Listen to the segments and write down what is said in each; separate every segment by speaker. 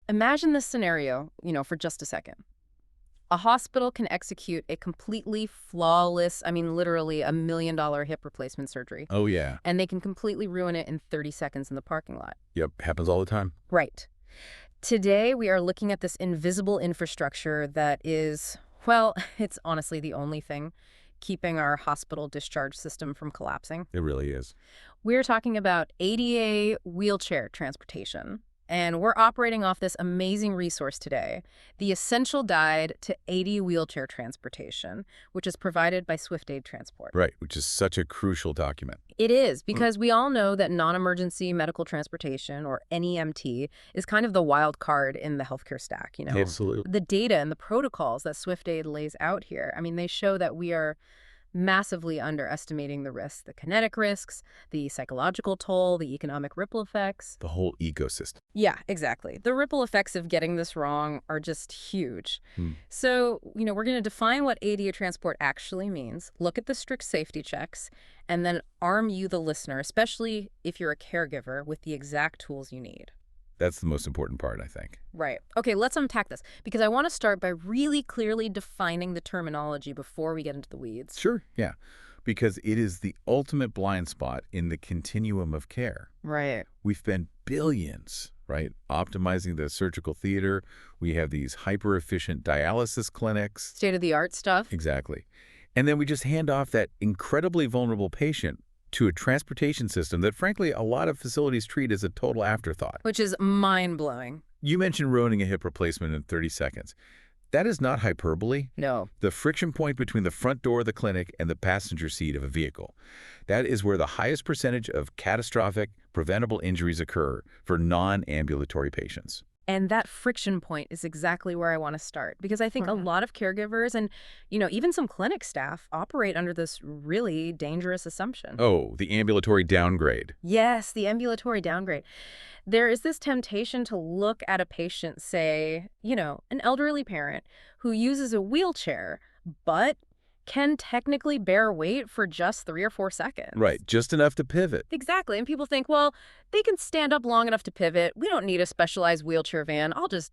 Speaker 1: Imagine this scenario, for just a second. A hospital can execute a completely flawless, I mean, literally $1 million hip replacement surgery,
Speaker 2: Oh, yeah.
Speaker 1: and they can completely ruin it in 30 seconds in the parking lot.
Speaker 2: Yep, happens all the time.
Speaker 1: Right. Today, we are looking at this invisible infrastructure that is, well, it's honestly the only thing keeping our hospital discharge system from collapsing.
Speaker 2: It really is.
Speaker 1: We're talking about ADA wheelchair transportation. And we're operating off this amazing resource today, the Essential Guide to AD Wheelchair Transportation, which is provided by SwiftAid Transport.
Speaker 2: Right, which is such a crucial document.
Speaker 1: It is, because we all know that non-emergency medical transportation, or NEMT, is kind of the wild card in the healthcare stack,
Speaker 2: Absolutely.
Speaker 1: The data and the protocols that SwiftAid lays out here, I mean, they show that we are massively underestimating the risks, the kinetic risks, the psychological toll, the economic ripple effects.
Speaker 2: The whole ecosystem.
Speaker 1: Yeah, exactly. The ripple effects of getting this wrong are just huge. So, we're going to define what ADA transport actually means, look at the strict safety checks, and then arm you, the listener, especially if you're a caregiver, with the exact tools you need.
Speaker 2: That's the most important part, I think.
Speaker 1: Right. Okay, let's unpack this, because I want to start by really clearly defining the terminology before we get into the weeds.
Speaker 2: Sure, yeah. Because it is the ultimate blind spot in the continuum of care.
Speaker 1: Right.
Speaker 2: We spend billions, right, optimizing the surgical theater. We have these hyper-efficient dialysis clinics.
Speaker 1: State-of-the-art stuff.
Speaker 2: Exactly. And then we just hand off that incredibly vulnerable patient to a transportation system that, frankly, a lot of facilities treat as a total afterthought.
Speaker 1: Which is mind-blowing.
Speaker 2: You mentioned ruining a hip replacement in 30 seconds. That is not hyperbole.
Speaker 1: No.
Speaker 2: The friction point between the front door of the clinic and the passenger seat of a vehicle. That is where the highest percentage of catastrophic, preventable injuries occur for non-ambulatory patients.
Speaker 1: And that friction point is exactly where I want to start, because I think a lot of caregivers and, even some clinic staff operate under this really dangerous assumption.
Speaker 2: Oh, the ambulatory downgrade.
Speaker 1: Yes, the ambulatory downgrade. There is this temptation to look at a patient, say, an elderly parent who uses a wheelchair, but can technically bear weight for just 3 or 4 seconds.
Speaker 2: Right, just enough to pivot.
Speaker 1: Exactly. And people think, well, they can stand up long enough to pivot. We don't need a specialized wheelchair van. I'll just,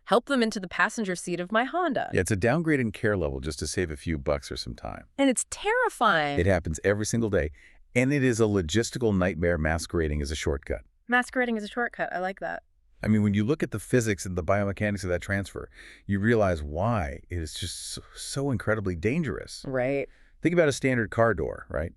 Speaker 1: help them into the passenger seat of my Honda.
Speaker 2: Yeah, it's a downgrade in care level just to save a few bucks or some time.
Speaker 1: And it's terrifying.
Speaker 2: It happens every single day. And it is a logistical nightmare masquerading as a shortcut.
Speaker 1: Masquerading as a shortcut. I like that.
Speaker 2: I mean, when you look at the physics and the biomechanics of that transfer, you realize why it is just so incredibly dangerous.
Speaker 1: Right.
Speaker 2: Think about a standard car door, right?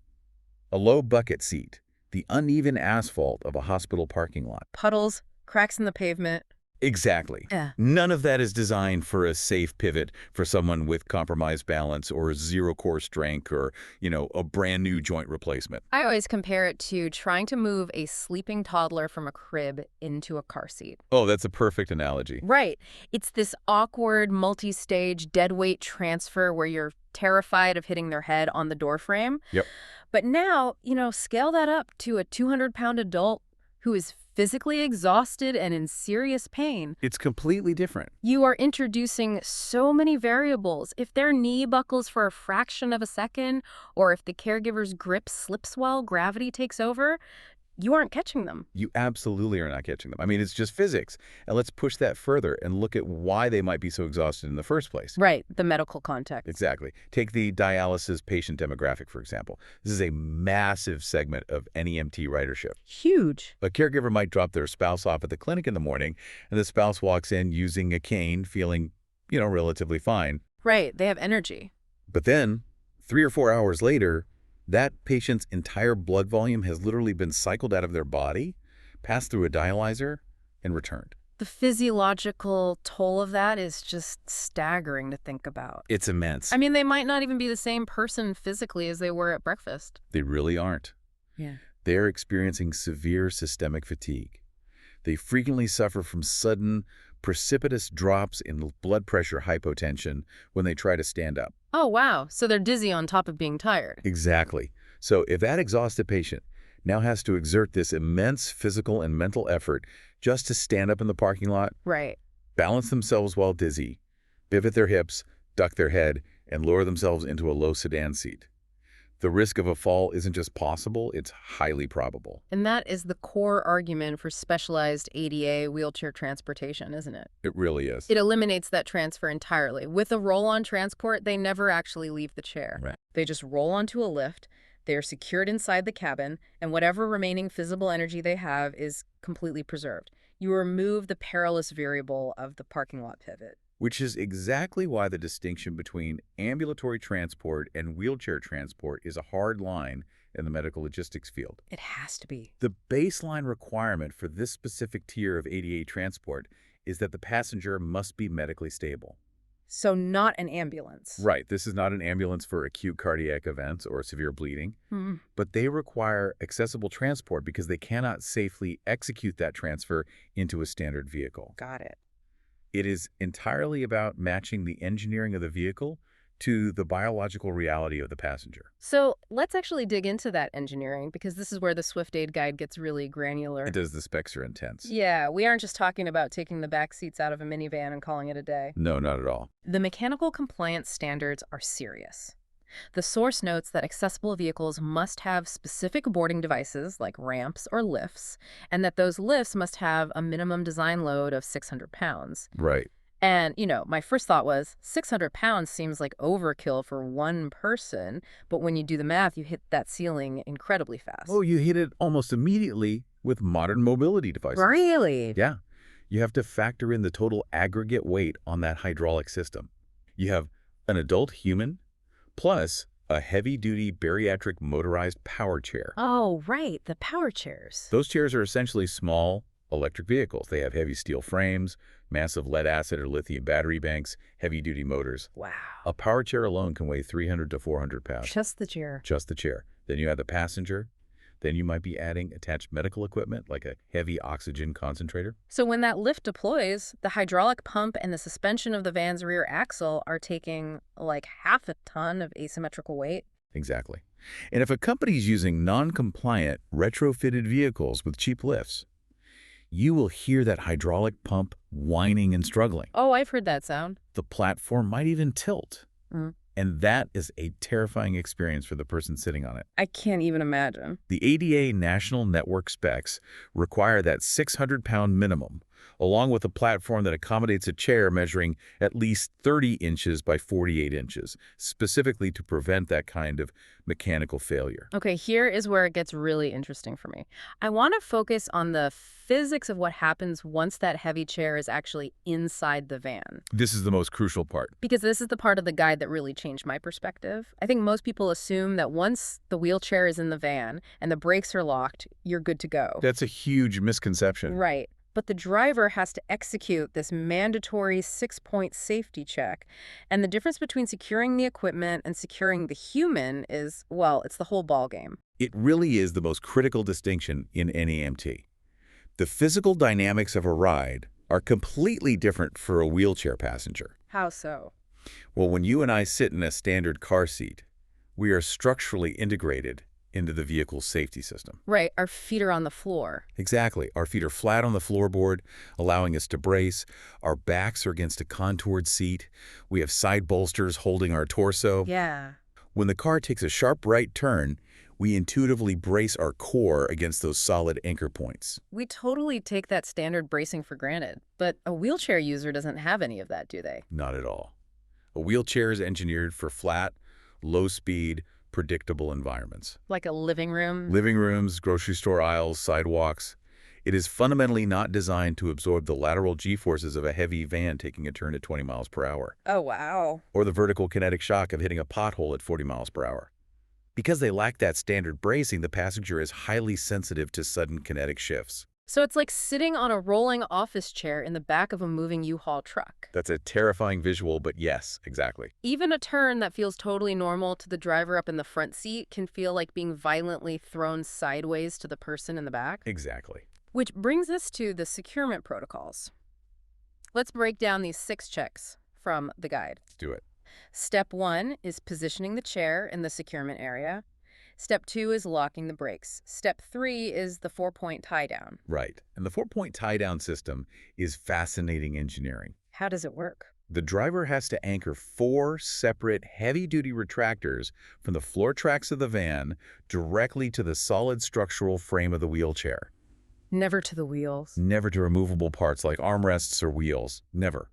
Speaker 2: A low bucket seat, the uneven asphalt of a hospital parking lot.
Speaker 1: Puddles, cracks in the pavement.
Speaker 2: Exactly.
Speaker 1: Yeah.
Speaker 2: None of that is designed for a safe pivot for someone with compromised balance or zero core strength or, a brand new joint replacement.
Speaker 1: I always compare it to trying to move a sleeping toddler from a crib into a car seat.
Speaker 2: Oh, that's a perfect analogy.
Speaker 1: Right. It's this awkward, multi-stage, deadweight transfer where you're terrified of hitting their head on the doorframe.
Speaker 2: Yep.
Speaker 1: But now, scale that up to a 200-pound adult who is physically exhausted and in serious pain.
Speaker 2: It's completely different.
Speaker 1: You are introducing so many variables. If their knee buckles for a fraction of a second, or if the caregiver's grip slips while gravity takes over, you aren't catching them.
Speaker 2: You absolutely are not catching them. I mean, it's just physics. And let's push that further and look at why they might be so exhausted in the first place.
Speaker 1: Right, the medical context.
Speaker 2: Exactly. Take the dialysis patient demographic, for example. This is a massive segment of NEMT ridership.
Speaker 1: Huge.
Speaker 2: A caregiver might drop their spouse off at the clinic in the morning, and the spouse walks in using a cane, feeling, relatively fine.
Speaker 1: Right, they have energy.
Speaker 2: But then, 3 or 4 hours later, that patient's entire blood volume has literally been cycled out of their body, passed through a dialyzer, and returned.
Speaker 1: The physiological toll of that is just staggering to think about.
Speaker 2: It's immense.
Speaker 1: I mean, they might not even be the same person physically as they were at breakfast.
Speaker 2: They really aren't.
Speaker 1: Yeah.
Speaker 2: They're experiencing severe systemic fatigue. They frequently suffer from sudden, precipitous drops in blood pressure hypotension when they try to stand up.
Speaker 1: Oh, wow. So they're dizzy on top of being tired.
Speaker 2: Exactly. So if that exhausted patient now has to exert this immense physical and mental effort just to stand up in the parking lot,
Speaker 1: Right.
Speaker 2: balance themselves while dizzy, pivot their hips, duck their head, and lower themselves into a low sedan seat, The risk of a fall isn't just possible, it's highly probable.
Speaker 1: And that is the core argument for specialized ADA wheelchair transportation, isn't it?
Speaker 2: It really is.
Speaker 1: It eliminates that transfer entirely. With a roll-on transport, they never actually leave the chair.
Speaker 2: Right.
Speaker 1: They just roll onto a lift, they are secured inside the cabin, and whatever remaining visible energy they have is completely preserved. You remove the perilous variable of the parking lot pivot.
Speaker 2: Which is exactly why the distinction between ambulatory transport and wheelchair transport is a hard line in the medical logistics field.
Speaker 1: It has to be.
Speaker 2: The baseline requirement for this specific tier of ADA transport is that the passenger must be medically stable.
Speaker 1: So not an ambulance.
Speaker 2: Right, this is not an ambulance for acute cardiac events or severe bleeding, but they require accessible transport because they cannot safely execute that transfer into a standard vehicle.
Speaker 1: Got it.
Speaker 2: It is entirely about matching the engineering of the vehicle to the biological reality of the passenger.
Speaker 1: So let's actually dig into that engineering, because this is where the SwiftAid guide gets really granular.
Speaker 2: It does. The specs are intense.
Speaker 1: Yeah, we aren't just talking about taking the back seats out of a minivan and calling it a day.
Speaker 2: No, not at all.
Speaker 1: The mechanical compliance standards are serious. The source notes that accessible vehicles must have specific boarding devices like ramps or lifts, and that those lifts must have a minimum design load of 600 pounds.
Speaker 2: Right.
Speaker 1: And, my first thought was 600 pounds seems like overkill for one person, but when you do the math, you hit that ceiling incredibly fast.
Speaker 2: Oh, you hit it almost immediately with modern mobility devices.
Speaker 1: Really?
Speaker 2: Yeah. You have to factor in the total aggregate weight on that hydraulic system. You have an adult human plus a heavy-duty bariatric motorized power chair.
Speaker 1: Oh, right, the power chairs.
Speaker 2: Those chairs are essentially small electric vehicles. They have heavy steel frames, massive lead-acid or lithium battery banks, heavy-duty motors.
Speaker 1: Wow.
Speaker 2: A power chair alone can weigh 300 to 400 pounds.
Speaker 1: Just the chair.
Speaker 2: Just the chair. Then you have the passenger. Then you might be adding attached medical equipment like a heavy oxygen concentrator.
Speaker 1: So when that lift deploys, the hydraulic pump and the suspension of the van's rear axle are taking like half a ton of asymmetrical weight.
Speaker 2: Exactly. And if a company is using non-compliant, retrofitted vehicles with cheap lifts, you will hear that hydraulic pump whining and struggling.
Speaker 1: Oh, I've heard that sound.
Speaker 2: The platform might even tilt. And that is a terrifying experience for the person sitting on it.
Speaker 1: I can't even imagine.
Speaker 2: The ADA National Network specs require that 600-pound minimum, along with a platform that accommodates a chair measuring at least 30 inches by 48 inches, specifically to prevent that kind of mechanical failure.
Speaker 1: Okay, here is where it gets really interesting for me. I want to focus on the physics of what happens once that heavy chair is actually inside the van.
Speaker 2: This is the most crucial part.
Speaker 1: Because this is the part of the guide that really changed my perspective. I think most people assume that once the wheelchair is in the van and the brakes are locked, you're good to go.
Speaker 2: That's a huge misconception.
Speaker 1: Right. But the driver has to execute this mandatory 6-point safety check. And the difference between securing the equipment and securing the human is, well, it's the whole ballgame.
Speaker 2: It really is the most critical distinction in NEMT. The physical dynamics of a ride are completely different for a wheelchair passenger.
Speaker 1: How so?
Speaker 2: Well, when you and I sit in a standard car seat, we are structurally integrated into the vehicle's safety system.
Speaker 1: Right, our feet are on the floor.
Speaker 2: Exactly. Our feet are flat on the floorboard, allowing us to brace. Our backs are against a contoured seat. We have side bolsters holding our torso.
Speaker 1: Yeah.
Speaker 2: When the car takes a sharp right turn, we intuitively brace our core against those solid anchor points.
Speaker 1: We totally take that standard bracing for granted, but a wheelchair user doesn't have any of that, do they?
Speaker 2: Not at all. A wheelchair is engineered for flat, low-speed, predictable environments.
Speaker 1: Like a living room?
Speaker 2: Living rooms, grocery store aisles, sidewalks. It is fundamentally not designed to absorb the lateral g-forces of a heavy van taking a turn at 20 miles per hour.
Speaker 1: Oh, wow.
Speaker 2: Or the vertical kinetic shock of hitting a pothole at 40 miles per hour. Because they lack that standard bracing, the passenger is highly sensitive to sudden kinetic shifts.
Speaker 1: So it's like sitting on a rolling office chair in the back of a moving U-Haul truck.
Speaker 2: That's a terrifying visual, but yes, exactly.
Speaker 1: Even a turn that feels totally normal to the driver up in the front seat can feel like being violently thrown sideways to the person in the back.
Speaker 2: Exactly.
Speaker 1: Which brings us to the securement protocols. Let's break down these 6 checks from the guide.
Speaker 2: Let's do it.
Speaker 1: Step 1 is positioning the chair in the securement area. Step 2 is locking the brakes. Step 3 is the 4-point tie-down.
Speaker 2: Right. And the 4-point tie-down system is fascinating engineering.
Speaker 1: How does it work?
Speaker 2: The driver has to anchor 4 separate heavy-duty retractors from the floor tracks of the van directly to the solid structural frame of the wheelchair.
Speaker 1: Never to the wheels.
Speaker 2: Never to removable parts like armrests or wheels. Never.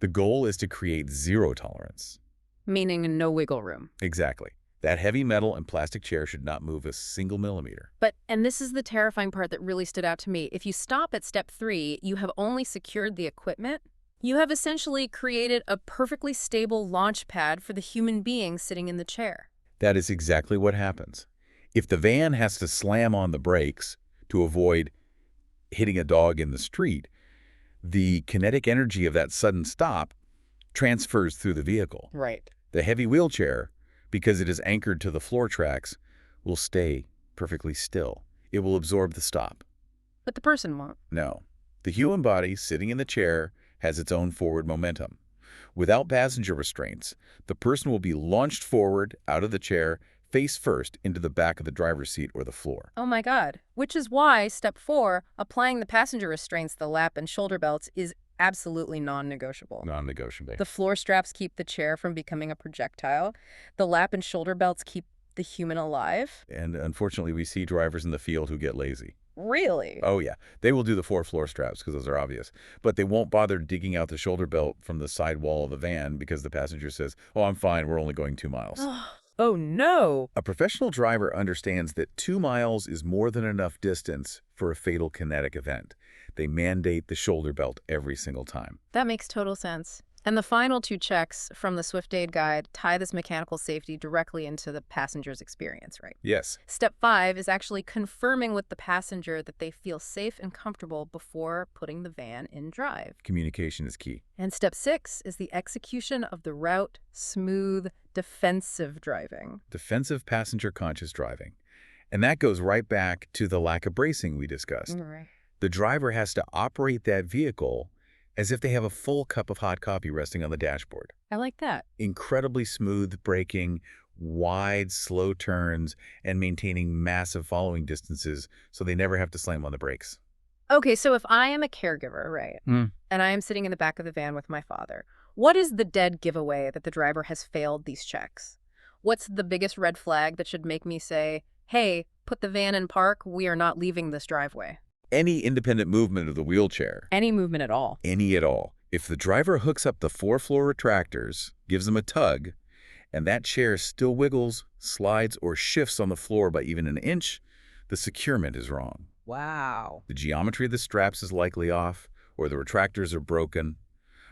Speaker 2: The goal is to create zero tolerance.
Speaker 1: Meaning no wiggle room.
Speaker 2: Exactly. That heavy metal and plastic chair should not move a single millimeter.
Speaker 1: But, and this is the terrifying part that really stood out to me, if you stop at step 3, you have only secured the equipment. You have essentially created a perfectly stable launch pad for the human being sitting in the chair.
Speaker 2: That is exactly what happens. If the van has to slam on the brakes to avoid hitting a dog in the street, the kinetic energy of that sudden stop transfers through the vehicle.
Speaker 1: Right.
Speaker 2: The heavy wheelchair, because it is anchored to the floor tracks, will stay perfectly still. It will absorb the stop.
Speaker 1: But the person won't.
Speaker 2: No. The human body sitting in the chair has its own forward momentum. Without passenger restraints, the person will be launched forward out of the chair, face first into the back of the driver's seat or the floor.
Speaker 1: Oh my God. Which is why step 4, applying the passenger restraints, the lap and shoulder belts, is absolutely non-negotiable.
Speaker 2: Non-negotiable.
Speaker 1: The floor straps keep the chair from becoming a projectile. The lap and shoulder belts keep the human alive.
Speaker 2: And unfortunately, we see drivers in the field who get lazy.
Speaker 1: Really?
Speaker 2: Oh, yeah. They will do the 4 floor straps because those are obvious. But they won't bother digging out the shoulder belt from the side wall of the van because the passenger says, "Oh, I'm fine. We're only going 2 miles."
Speaker 1: Oh, no.
Speaker 2: A professional driver understands that 2 miles is more than enough distance for a fatal kinetic event. They mandate the shoulder belt every single time.
Speaker 1: That makes total sense. And the final 2 checks from the SwiftAid guide tie this mechanical safety directly into the passenger's experience, right?
Speaker 2: Yes.
Speaker 1: Step 5 is actually confirming with the passenger that they feel safe and comfortable before putting the van in drive.
Speaker 2: Communication is key.
Speaker 1: And step 6 is the execution of the route, smooth, defensive driving.
Speaker 2: Defensive passenger conscious driving. And that goes right back to the lack of bracing we discussed.
Speaker 1: Right.
Speaker 2: The driver has to operate that vehicle as if they have a full cup of hot coffee resting on the dashboard.
Speaker 1: I like that.
Speaker 2: Incredibly smooth braking, wide, slow turns, and maintaining massive following distances so they never have to slam on the brakes.
Speaker 1: Okay, so if I am a caregiver, right, and I am sitting in the back of the van with my father, what is the dead giveaway that the driver has failed these checks? What's the biggest red flag that should make me say, hey, put the van in park, we are not leaving this driveway?
Speaker 2: Any independent movement of the wheelchair.
Speaker 1: Any movement at all.
Speaker 2: Any at all. If the driver hooks up the 4 floor retractors, gives them a tug, and that chair still wiggles, slides, or shifts on the floor by even an inch, the securement is wrong.
Speaker 1: Wow.
Speaker 2: The geometry of the straps is likely off, or the retractors are broken.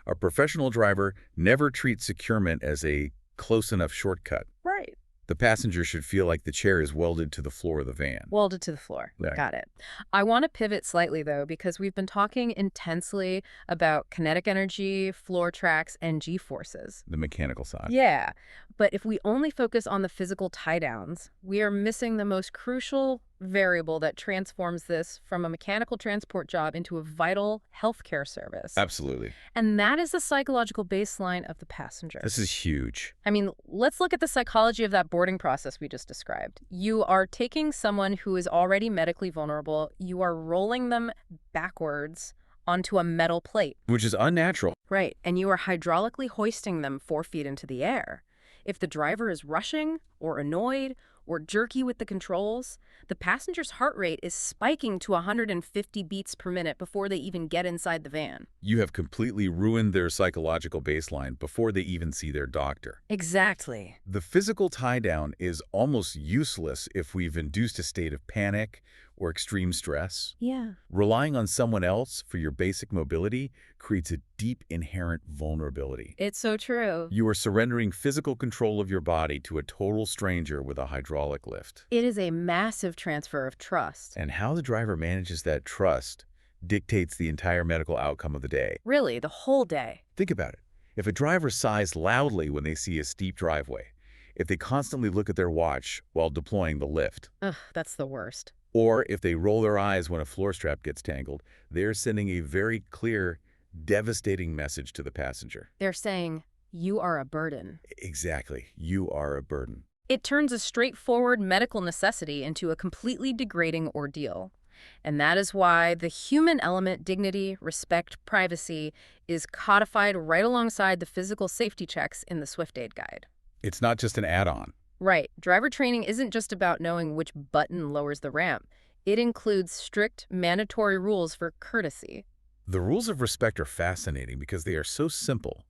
Speaker 2: A professional driver never treats securement as a close enough shortcut.
Speaker 1: Right.
Speaker 2: The passenger should feel like the chair is welded to the floor of the van.
Speaker 1: Welded to the floor.
Speaker 2: Yeah.
Speaker 1: Got it. I want to pivot slightly, though, because we've been talking intensely about kinetic energy, floor tracks, and G-forces.
Speaker 2: The mechanical side.
Speaker 1: Yeah. But if we only focus on the physical tie-downs, we are missing the most crucial variable that transforms this from a mechanical transport job into a vital healthcare service.
Speaker 2: Absolutely.
Speaker 1: And that is the psychological baseline of the passenger.
Speaker 2: This is huge.
Speaker 1: I mean, let's look at the psychology of that boarding process we just described. You are taking someone who is already medically vulnerable, you are rolling them backwards onto a metal plate.
Speaker 2: Which is unnatural.
Speaker 1: Right, and you are hydraulically hoisting them 4 feet into the air. If the driver is rushing or annoyed or jerky with the controls, the passenger's heart rate is spiking to 150 beats per minute before they even get inside the van.
Speaker 2: You have completely ruined their psychological baseline before they even see their doctor.
Speaker 1: Exactly.
Speaker 2: The physical tie-down is almost useless if we've induced a state of panic or extreme stress.
Speaker 1: Yeah.
Speaker 2: Relying on someone else for your basic mobility creates a deep inherent vulnerability.
Speaker 1: It's so true.
Speaker 2: You are surrendering physical control of your body to a total stranger with a hydraulic lift.
Speaker 1: It is a massive transfer of trust.
Speaker 2: And how the driver manages that trust dictates the entire medical outcome of the day.
Speaker 1: Really, the whole day.
Speaker 2: Think about it. If a driver sighs loudly when they see a steep driveway, if they constantly look at their watch while deploying the lift,
Speaker 1: Ugh, that's the worst.
Speaker 2: or if they roll their eyes when a floor strap gets tangled, they're sending a very clear, devastating message to the passenger.
Speaker 1: They're saying, you are a burden.
Speaker 2: Exactly. You are a burden.
Speaker 1: It turns a straightforward medical necessity into a completely degrading ordeal. And that is why the human element, dignity, respect, privacy, is codified right alongside the physical safety checks in the SwiftAid guide.
Speaker 2: It's not just an add-on.
Speaker 1: Right. Driver training isn't just about knowing which button lowers the ramp. It includes strict, mandatory rules for courtesy.
Speaker 2: The rules of respect are fascinating because they are so simple,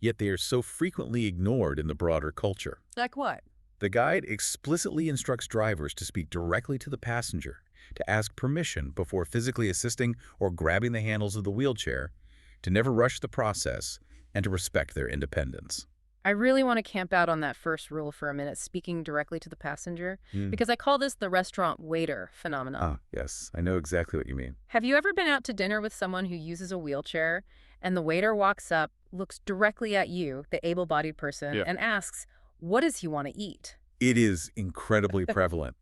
Speaker 2: yet they are so frequently ignored in the broader culture.
Speaker 1: Like what?
Speaker 2: The guide explicitly instructs drivers to speak directly to the passenger, to ask permission before physically assisting or grabbing the handles of the wheelchair, to never rush the process, and to respect their independence.
Speaker 1: I really want to camp out on that first rule for a minute, speaking directly to the passenger, because I call this the restaurant waiter phenomenon.
Speaker 2: Ah, yes, I know exactly what you mean.
Speaker 1: Have you ever been out to dinner with someone who uses a wheelchair, and the waiter walks up, looks directly at you, the able-bodied person, and asks, what does he want to eat?
Speaker 2: It is incredibly prevalent,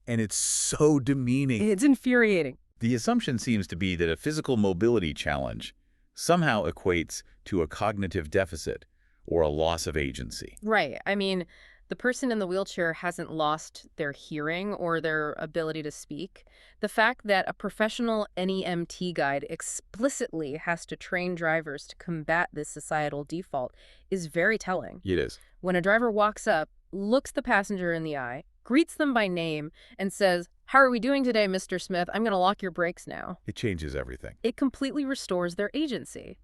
Speaker 2: and it's so demeaning.
Speaker 1: It's infuriating.
Speaker 2: The assumption seems to be that a physical mobility challenge somehow equates to a cognitive deficit or a loss of agency.
Speaker 1: Right. I mean, the person in the wheelchair hasn't lost their hearing or their ability to speak. The fact that a professional NEMT guide explicitly has to train drivers to combat this societal default is very telling.
Speaker 2: It is.
Speaker 1: When a driver walks up, looks the passenger in the eye, greets them by name, and says, "How are we doing today, Mr. Smith? I'm going to lock your brakes now."
Speaker 2: It changes everything.
Speaker 1: It completely restores their agency.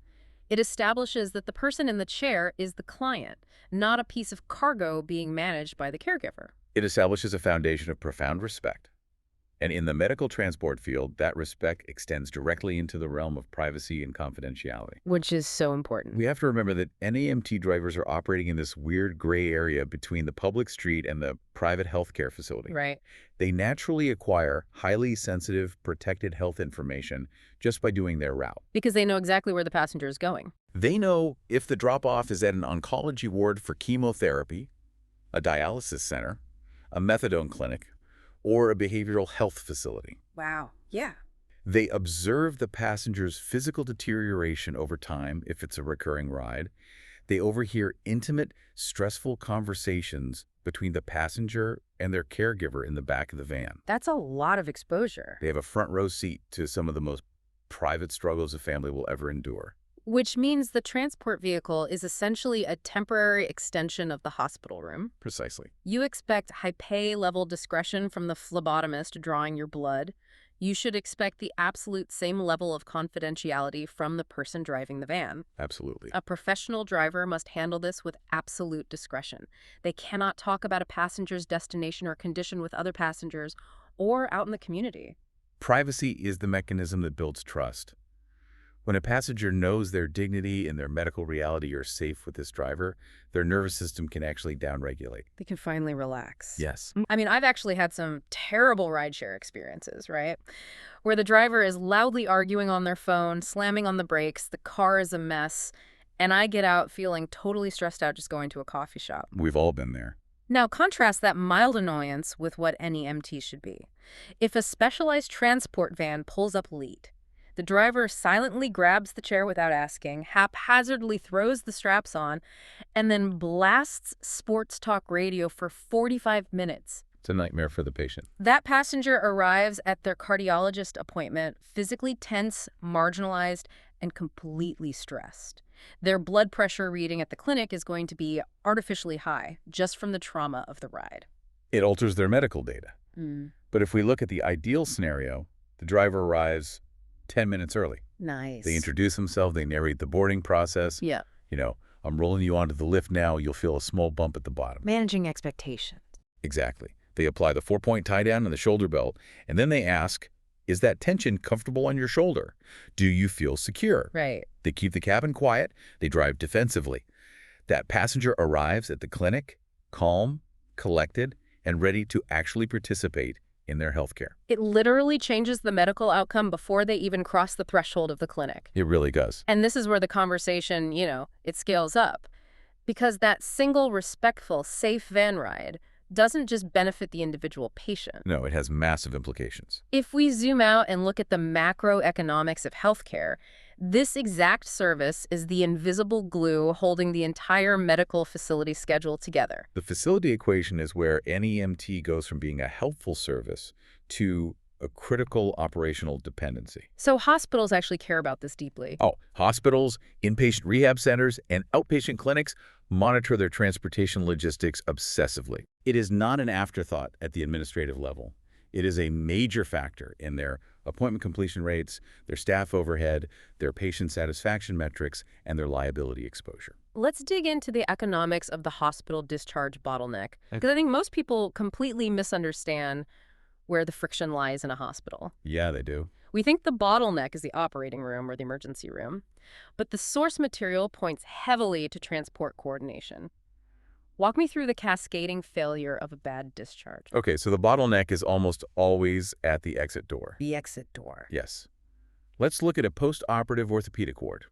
Speaker 1: It establishes that the person in the chair is the client, not a piece of cargo being managed by the caregiver.
Speaker 2: It establishes a foundation of profound respect. And in the medical transport field, that respect extends directly into the realm of privacy and confidentiality.
Speaker 1: Which is so important.
Speaker 2: We have to remember that NEMT drivers are operating in this weird gray area between the public street and the private healthcare facility.
Speaker 1: Right.
Speaker 2: They naturally acquire highly sensitive, protected health information just by doing their route.
Speaker 1: Because they know exactly where the passenger is going.
Speaker 2: They know if the drop-off is at an oncology ward for chemotherapy, a dialysis center, a methadone clinic, or a behavioral health facility.
Speaker 1: Wow. Yeah.
Speaker 2: They observe the passenger's physical deterioration over time if it's a recurring ride. They overhear intimate, stressful conversations between the passenger and their caregiver in the back of the van.
Speaker 1: That's a lot of exposure.
Speaker 2: They have a front row seat to some of the most private struggles a family will ever endure.
Speaker 1: Which means the transport vehicle is essentially a temporary extension of the hospital room.
Speaker 2: Precisely.
Speaker 1: You expect high-pay level discretion from the phlebotomist drawing your blood. You should expect the absolute same level of confidentiality from the person driving the van.
Speaker 2: Absolutely.
Speaker 1: A professional driver must handle this with absolute discretion. They cannot talk about a passenger's destination or condition with other passengers or out in the community.
Speaker 2: Privacy is the mechanism that builds trust. When a passenger knows their dignity and their medical reality are safe with this driver, their nervous system can actually downregulate.
Speaker 1: They can finally relax.
Speaker 2: Yes.
Speaker 1: I mean, I've actually had some terrible rideshare experiences, right? Where the driver is loudly arguing on their phone, slamming on the brakes, the car is a mess, and I get out feeling totally stressed out just going to a coffee shop.
Speaker 2: We've all been there.
Speaker 1: Now, contrast that mild annoyance with what NEMT should be. If a specialized transport van pulls up late, the driver silently grabs the chair without asking, haphazardly throws the straps on, and then blasts sports talk radio for 45 minutes.
Speaker 2: It's a nightmare for the patient.
Speaker 1: That passenger arrives at their cardiologist appointment physically tense, marginalized, and completely stressed. Their blood pressure reading at the clinic is going to be artificially high, just from the trauma of the ride.
Speaker 2: It alters their medical data. But if we look at the ideal scenario, the driver arrives 10 minutes early.
Speaker 1: Nice.
Speaker 2: They introduce themselves, they narrate the boarding process.
Speaker 1: Yeah.
Speaker 2: You know, I'm rolling you onto the lift now, you'll feel a small bump at the bottom.
Speaker 1: Managing expectations.
Speaker 2: Exactly. They apply the 4-point tie-down and the shoulder belt, and then they ask, is that tension comfortable on your shoulder? Do you feel secure?
Speaker 1: Right.
Speaker 2: They keep the cabin quiet, they drive defensively. That passenger arrives at the clinic, calm, collected, and ready to actually participate in their healthcare.
Speaker 1: It literally changes the medical outcome before they even cross the threshold of the clinic.
Speaker 2: It really does.
Speaker 1: And this is where the conversation, it scales up. Because that single, respectful, safe van ride doesn't just benefit the individual patient.
Speaker 2: No, it has massive implications.
Speaker 1: If we zoom out and look at the macroeconomics of healthcare, this exact service is the invisible glue holding the entire medical facility schedule together.
Speaker 2: The facility equation is where NEMT goes from being a helpful service to a critical operational dependency.
Speaker 1: So hospitals actually care about this deeply.
Speaker 2: Oh, hospitals, inpatient rehab centers, and outpatient clinics monitor their transportation logistics obsessively. It is not an afterthought at the administrative level. It is a major factor in their appointment completion rates, their staff overhead, their patient satisfaction metrics, and their liability exposure.
Speaker 1: Let's dig into the economics of the hospital discharge bottleneck, because I think most people completely misunderstand where the friction lies in a hospital.
Speaker 2: Yeah, they do.
Speaker 1: We think the bottleneck is the operating room or the emergency room, but the source material points heavily to transport coordination. Walk me through the cascading failure of a bad discharge.
Speaker 2: Okay, so the bottleneck is almost always at the exit door.
Speaker 1: The exit door.
Speaker 2: Yes. Let's look at a post-operative orthopedic ward.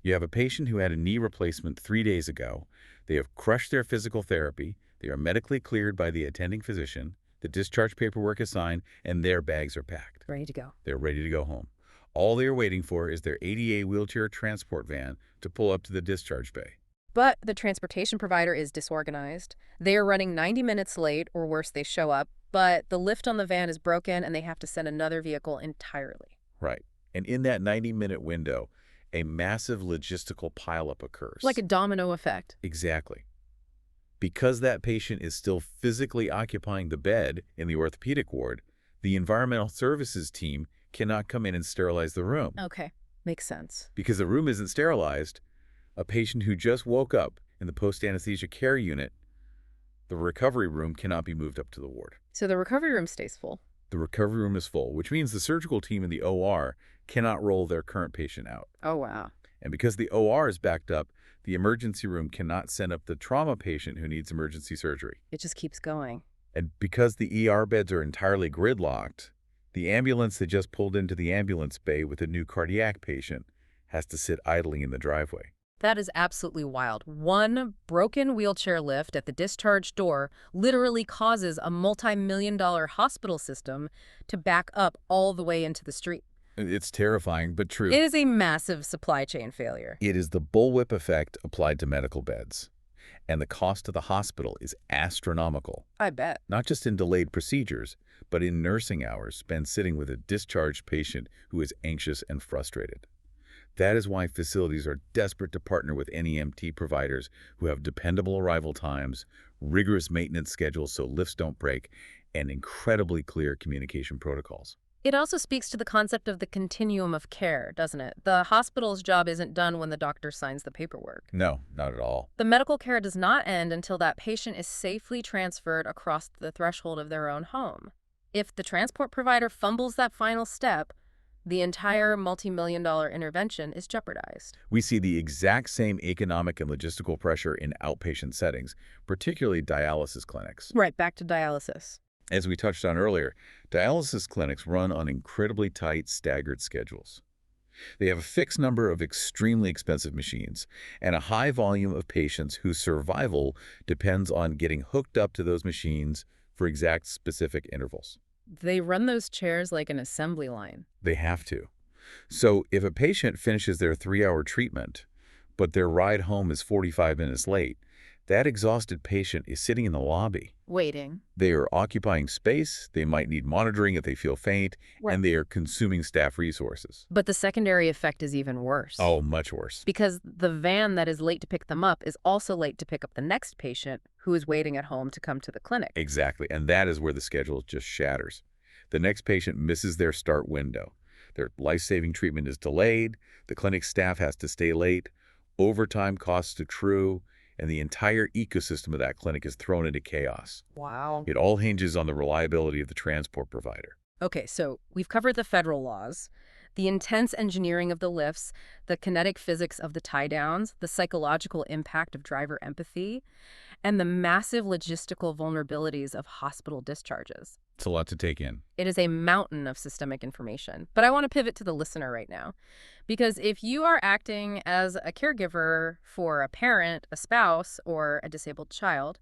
Speaker 2: You have a patient who had a knee replacement 3 days ago. They have crushed their physical therapy. They are medically cleared by the attending physician. The discharge paperwork is signed, and their bags are packed.
Speaker 1: Ready to go.
Speaker 2: They're ready to go home. All they are waiting for is their ADA wheelchair transport van to pull up to the discharge bay.
Speaker 1: But the transportation provider is disorganized. They are running 90 minutes late, or worse, they show up, but the lift on the van is broken and they have to send another vehicle entirely.
Speaker 2: Right. And in that 90-minute window, a massive logistical pileup occurs.
Speaker 1: Like a domino effect.
Speaker 2: Exactly. Because that patient is still physically occupying the bed in the orthopedic ward, the environmental services team cannot come in and sterilize the room.
Speaker 1: Okay, makes sense.
Speaker 2: Because the room isn't sterilized, a patient who just woke up in the post-anesthesia care unit, the recovery room cannot be moved up to the ward.
Speaker 1: So the recovery room stays full.
Speaker 2: The recovery room is full, which means the surgical team in the OR cannot roll their current patient out.
Speaker 1: Oh, wow.
Speaker 2: And because the OR is backed up, the emergency room cannot send up the trauma patient who needs emergency surgery.
Speaker 1: It just keeps going.
Speaker 2: And because the ER beds are entirely gridlocked, the ambulance that just pulled into the ambulance bay with a new cardiac patient has to sit idling in the driveway.
Speaker 1: That is absolutely wild. One broken wheelchair lift at the discharge door literally causes a multi-million-dollar hospital system to back up all the way into the street.
Speaker 2: It's terrifying, but true.
Speaker 1: It is a massive supply chain failure.
Speaker 2: It is the bullwhip effect applied to medical beds. And the cost to the hospital is astronomical.
Speaker 1: I bet.
Speaker 2: Not just in delayed procedures, but in nursing hours spent sitting with a discharged patient who is anxious and frustrated. That is why facilities are desperate to partner with NEMT providers who have dependable arrival times, rigorous maintenance schedules so lifts don't break, and incredibly clear communication protocols.
Speaker 1: It also speaks to the concept of the continuum of care, doesn't it? The hospital's job isn't done when the doctor signs the paperwork.
Speaker 2: No, not at all.
Speaker 1: The medical care does not end until that patient is safely transferred across the threshold of their own home. If the transport provider fumbles that final step, the entire multi-million-dollar intervention is jeopardized.
Speaker 2: We see the exact same economic and logistical pressure in outpatient settings, particularly dialysis clinics.
Speaker 1: Right, back to dialysis.
Speaker 2: As we touched on earlier, dialysis clinics run on incredibly tight, staggered schedules. They have a fixed number of extremely expensive machines and a high volume of patients whose survival depends on getting hooked up to those machines for exact specific intervals.
Speaker 1: They run those chairs like an assembly line.
Speaker 2: They have to. So if a patient finishes their 3-hour treatment, but their ride home is 45 minutes late, that exhausted patient is sitting in the lobby.
Speaker 1: Waiting.
Speaker 2: They are occupying space, they might need monitoring if they feel faint,
Speaker 1: Right.
Speaker 2: and they are consuming staff resources.
Speaker 1: But the secondary effect is even worse.
Speaker 2: Oh, much worse.
Speaker 1: Because the van that is late to pick them up is also late to pick up the next patient who is waiting at home to come to the clinic.
Speaker 2: Exactly, and that is where the schedule just shatters. The next patient misses their start window. Their life-saving treatment is delayed, the clinic staff has to stay late, overtime costs accrue, and the entire ecosystem of that clinic is thrown into chaos.
Speaker 1: Wow.
Speaker 2: It all hinges on the reliability of the transport provider.
Speaker 1: Okay, so we've covered the federal laws, the intense engineering of the lifts, the kinetic physics of the tie-downs, the psychological impact of driver empathy, and the massive logistical vulnerabilities of hospital discharges.
Speaker 2: It's a lot to take in.
Speaker 1: It is a mountain of systemic information. But I want to pivot to the listener right now. Because if you are acting as a caregiver for a parent, a spouse, or a disabled child,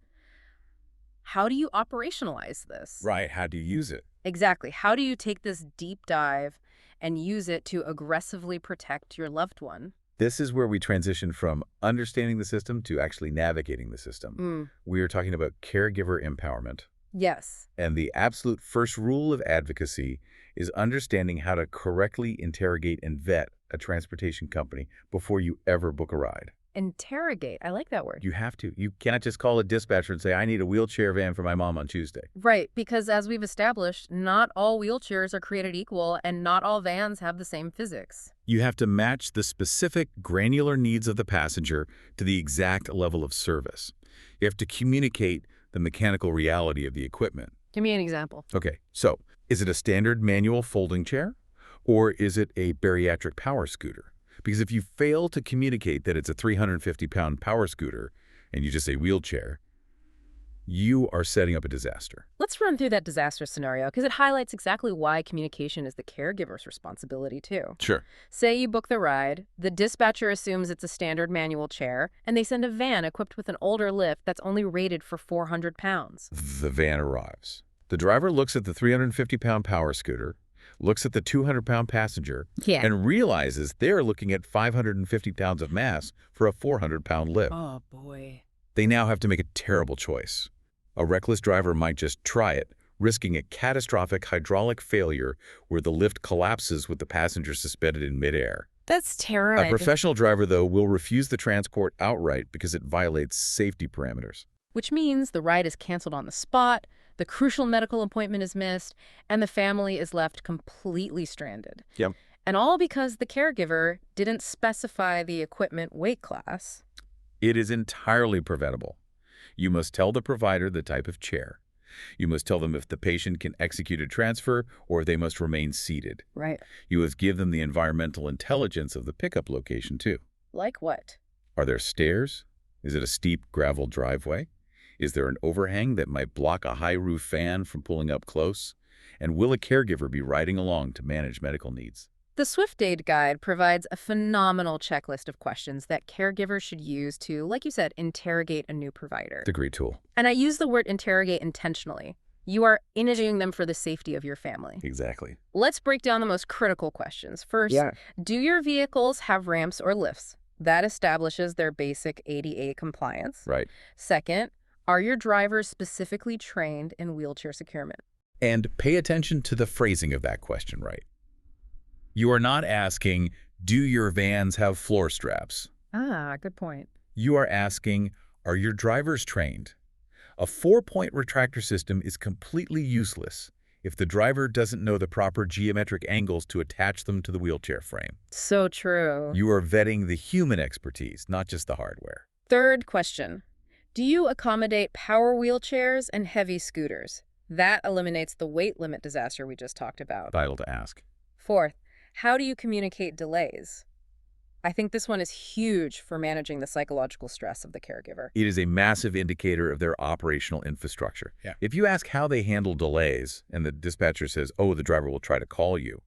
Speaker 1: how do you operationalize this?
Speaker 2: Right, how do you use it?
Speaker 1: Exactly. How do you take this deep dive and use it to aggressively protect your loved one?
Speaker 2: This is where we transition from understanding the system to actually navigating the system. We are talking about caregiver empowerment.
Speaker 1: Yes.
Speaker 2: And the absolute first rule of advocacy is understanding how to correctly interrogate and vet a transportation company before you ever book a ride.
Speaker 1: Interrogate. I like that word.
Speaker 2: You have to. You cannot just call a dispatcher and say, I need a wheelchair van for my mom on Tuesday.
Speaker 1: Right, because as we've established, not all wheelchairs are created equal and not all vans have the same physics.
Speaker 2: You have to match the specific granular needs of the passenger to the exact level of service. You have to communicate the mechanical reality of the equipment.
Speaker 1: Give me an example.
Speaker 2: Okay, so is it a standard manual folding chair or is it a bariatric power scooter? Because if you fail to communicate that it's a 350-pound power scooter and you just say wheelchair, you are setting up a disaster.
Speaker 1: Let's run through that disaster scenario because it highlights exactly why communication is the caregiver's responsibility too.
Speaker 2: Sure.
Speaker 1: Say you book the ride, the dispatcher assumes it's a standard manual chair, and they send a van equipped with an older lift that's only rated for 400 pounds.
Speaker 2: The van arrives. The driver looks at the 350-pound power scooter, looks at the 200-pound passenger, and realizes they're looking at 550 pounds of mass for a 400-pound lift.
Speaker 1: Oh, boy.
Speaker 2: They now have to make a terrible choice. A reckless driver might just try it, risking a catastrophic hydraulic failure where the lift collapses with the passenger suspended in midair.
Speaker 1: That's terrible.
Speaker 2: A professional driver, though, will refuse the transport outright because it violates safety parameters.
Speaker 1: Which means the ride is canceled on the spot, the crucial medical appointment is missed, and the family is left completely stranded.
Speaker 2: Yep.
Speaker 1: And all because the caregiver didn't specify the equipment weight class.
Speaker 2: It is entirely preventable. You must tell the provider the type of chair. You must tell them if the patient can execute a transfer or if they must remain seated.
Speaker 1: Right.
Speaker 2: You must give them the environmental intelligence of the pickup location, too.
Speaker 1: Like what?
Speaker 2: Are there stairs? Is it a steep gravel driveway? Is there an overhang that might block a high-roof fan from pulling up close? And will a caregiver be riding along to manage medical needs?
Speaker 1: The SwiftAid guide provides a phenomenal checklist of questions that caregivers should use to, like you said, interrogate a new provider.
Speaker 2: The great tool.
Speaker 1: And I use the word interrogate intentionally. You are interviewing them for the safety of your family.
Speaker 2: Exactly.
Speaker 1: Let's break down the most critical questions. First, do your vehicles have ramps or lifts? That establishes their basic ADA compliance.
Speaker 2: Right.
Speaker 1: Second, are your drivers specifically trained in wheelchair securement?
Speaker 2: And pay attention to the phrasing of that question, right? You are not asking, do your vans have floor straps?
Speaker 1: Ah, good point.
Speaker 2: You are asking, are your drivers trained? A 4-point retractor system is completely useless if the driver doesn't know the proper geometric angles to attach them to the wheelchair frame.
Speaker 1: So true.
Speaker 2: You are vetting the human expertise, not just the hardware.
Speaker 1: Third question. Do you accommodate power wheelchairs and heavy scooters? That eliminates the weight limit disaster we just talked about.
Speaker 2: Vital to ask.
Speaker 1: Fourth, how do you communicate delays? I think this one is huge for managing the psychological stress of the caregiver.
Speaker 2: It is a massive indicator of their operational infrastructure. If you ask how they handle delays and the dispatcher says, oh, the driver will try to call you,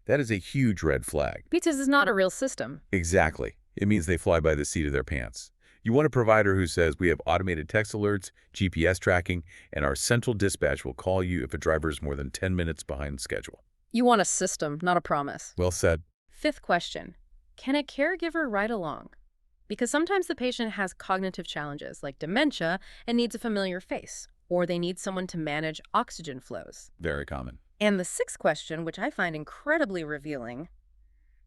Speaker 2: that is a huge red flag.
Speaker 1: Because it's not a real system.
Speaker 2: Exactly. It means they fly by the seat of their pants. You want a provider who says we have automated text alerts, GPS tracking, and our central dispatch will call you if a driver is more than 10 minutes behind schedule.
Speaker 1: You want a system, not a promise.
Speaker 2: Well said.
Speaker 1: Fifth question. Can a caregiver ride along? Because sometimes the patient has cognitive challenges like dementia and needs a familiar face, or they need someone to manage oxygen flows.
Speaker 2: Very common.
Speaker 1: And the sixth question, which I find incredibly revealing,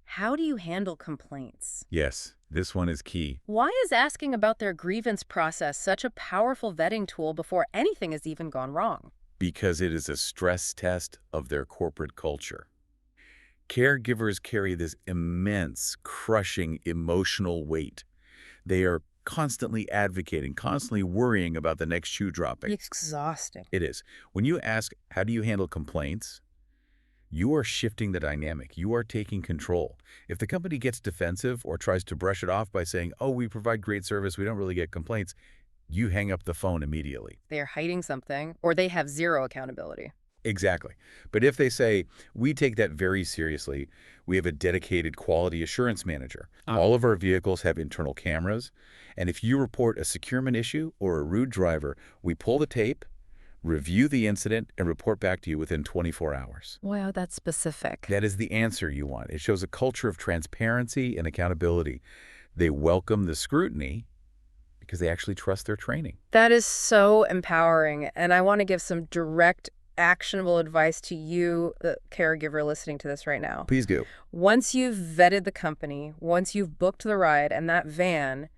Speaker 1: how do you handle complaints?
Speaker 2: Yes, this one is key.
Speaker 1: Why is asking about their grievance process such a powerful vetting tool before anything has even gone wrong?
Speaker 2: Because it is a stress test of their corporate culture. Caregivers carry this immense, crushing emotional weight. They are constantly advocating, constantly worrying about the next shoe dropping.
Speaker 1: It's exhausting.
Speaker 2: It is. When you ask, how do you handle complaints? You are shifting the dynamic. You are taking control. If the company gets defensive or tries to brush it off by saying, oh, we provide great service, we don't really get complaints, you hang up the phone immediately.
Speaker 1: They're hiding something, or they have zero accountability.
Speaker 2: Exactly. But if they say, we take that very seriously, we have a dedicated quality assurance manager. All of our vehicles have internal cameras. And if you report a securement issue or a rude driver, we pull the tape, review the incident, and report back to you within 24 hours.
Speaker 1: Wow, that's specific.
Speaker 2: That is the answer you want. It shows a culture of transparency and accountability. They welcome the scrutiny because they actually trust their training.
Speaker 1: That is so empowering, and I want to give some direct, actionable advice to you, the caregiver listening to this right now.
Speaker 2: Please do.
Speaker 1: Once you've vetted the company, once you've booked the ride and that van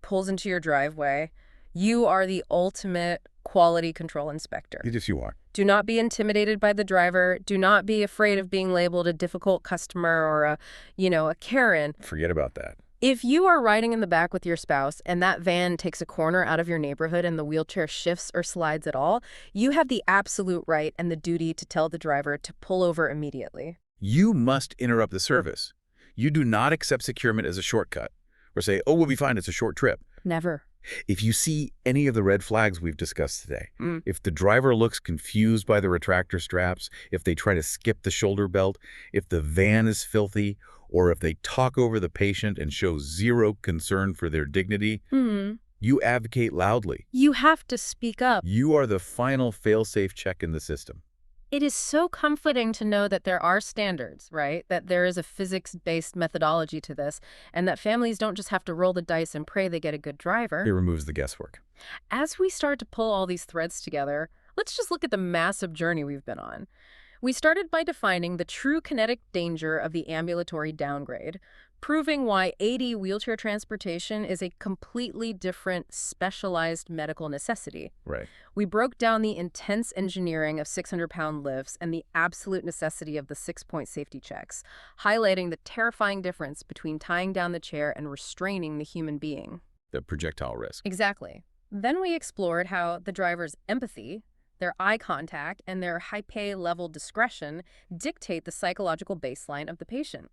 Speaker 1: pulls into your driveway, you are the ultimate quality control inspector.
Speaker 2: Yes, you are.
Speaker 1: Do not be intimidated by the driver. Do not be afraid of being labeled a difficult customer or a Karen.
Speaker 2: Forget about that.
Speaker 1: If you are riding in the back with your spouse and that van takes a corner out of your neighborhood and the wheelchair shifts or slides at all, you have the absolute right and the duty to tell the driver to pull over immediately.
Speaker 2: You must interrupt the service. You do not accept securement as a shortcut or say, oh, we'll be fine, it's a short trip.
Speaker 1: Never.
Speaker 2: If you see any of the red flags we've discussed today, if the driver looks confused by the retractor straps, if they try to skip the shoulder belt, if the van is filthy, or if they talk over the patient and show zero concern for their dignity, you advocate loudly.
Speaker 1: You have to speak up.
Speaker 2: You are the final fail-safe check in the system.
Speaker 1: It is so comforting to know that there are standards, right? That there is a physics-based methodology to this, and that families don't just have to roll the dice and pray they get a good driver.
Speaker 2: It removes the guesswork.
Speaker 1: As we start to pull all these threads together, let's just look at the massive journey we've been on. We started by defining the true kinetic danger of the ambulatory downgrade, proving why AD wheelchair transportation is a completely different, specialized medical necessity.
Speaker 2: Right.
Speaker 1: We broke down the intense engineering of 600-pound lifts and the absolute necessity of the 6-point safety checks, highlighting the terrifying difference between tying down the chair and restraining the human being.
Speaker 2: The projectile risk.
Speaker 1: Exactly. Then we explored how the driver's empathy, their eye contact, and their high-pay level discretion dictate the psychological baseline of the patient.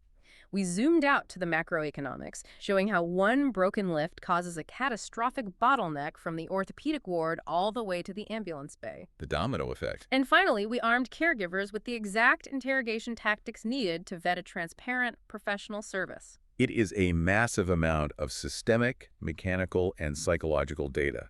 Speaker 1: We zoomed out to the macroeconomics, showing how one broken lift causes a catastrophic bottleneck from the orthopedic ward all the way to the ambulance bay.
Speaker 2: The domino effect.
Speaker 1: And finally, we armed caregivers with the exact interrogation tactics needed to vet a transparent, professional service.
Speaker 2: It is a massive amount of systemic, mechanical, and psychological data,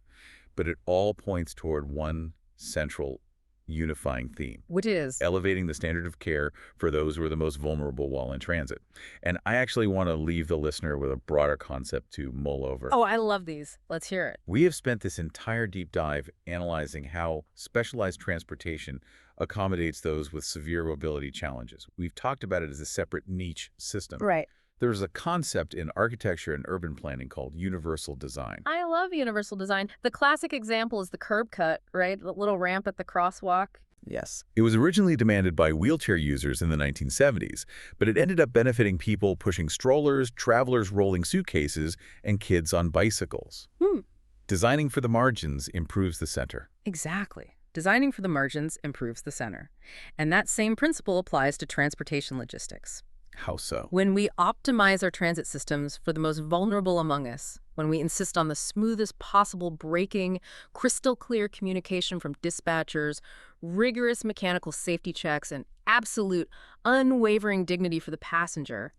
Speaker 2: but it all points toward one central unifying theme.
Speaker 1: Which is?
Speaker 2: Elevating the standard of care for those who are the most vulnerable while in transit. And I actually want to leave the listener with a broader concept to mull over.
Speaker 1: Oh, I love these. Let's hear it.
Speaker 2: We have spent this entire deep dive analyzing how specialized transportation accommodates those with severe mobility challenges. We've talked about it as a separate niche system.
Speaker 1: Right.
Speaker 2: There's a concept in architecture and urban planning called universal design.
Speaker 1: I love universal design. The classic example is the curb cut, right? The little ramp at the crosswalk.
Speaker 2: Yes. It was originally demanded by wheelchair users in the 1970s, but it ended up benefiting people pushing strollers, travelers rolling suitcases, and kids on bicycles. Designing for the margins improves the center.
Speaker 1: Exactly. Designing for the margins improves the center. And that same principle applies to transportation logistics.
Speaker 2: How so?
Speaker 1: When we optimize our transit systems for the most vulnerable among us, when we insist on the smoothest possible braking, crystal clear communication from dispatchers, rigorous mechanical safety checks, and absolute unwavering dignity for the passenger,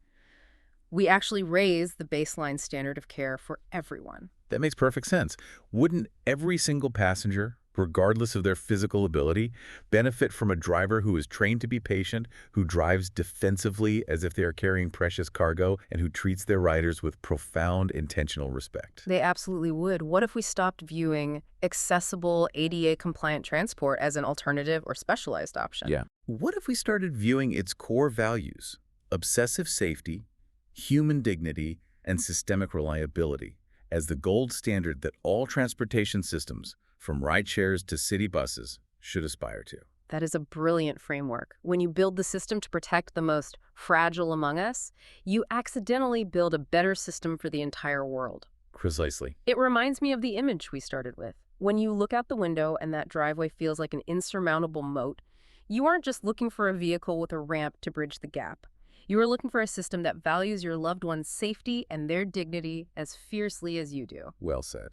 Speaker 1: we actually raise the baseline standard of care for everyone.
Speaker 2: That makes perfect sense. Wouldn't every single passenger, regardless of their physical ability, benefit from a driver who is trained to be patient, who drives defensively as if they are carrying precious cargo, and who treats their riders with profound intentional respect?
Speaker 1: They absolutely would. What if we stopped viewing accessible ADA-compliant transport as an alternative or specialized option?
Speaker 2: Yeah. What if we started viewing its core values, obsessive safety, human dignity, and systemic reliability, as the gold standard that all transportation systems, from rideshares to city buses, should aspire to?
Speaker 1: That is a brilliant framework. When you build the system to protect the most fragile among us, you accidentally build a better system for the entire world.
Speaker 2: Precisely.
Speaker 1: It reminds me of the image we started with. When you look out the window and that driveway feels like an insurmountable moat, you aren't just looking for a vehicle with a ramp to bridge the gap. You are looking for a system that values your loved one's safety and their dignity as fiercely as you do.
Speaker 2: Well said.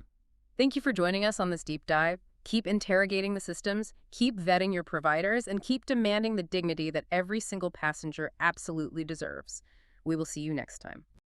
Speaker 1: Thank you for joining us on this deep dive. Keep interrogating the systems, keep vetting your providers, and keep demanding the dignity that every single passenger absolutely deserves. We will see you next time.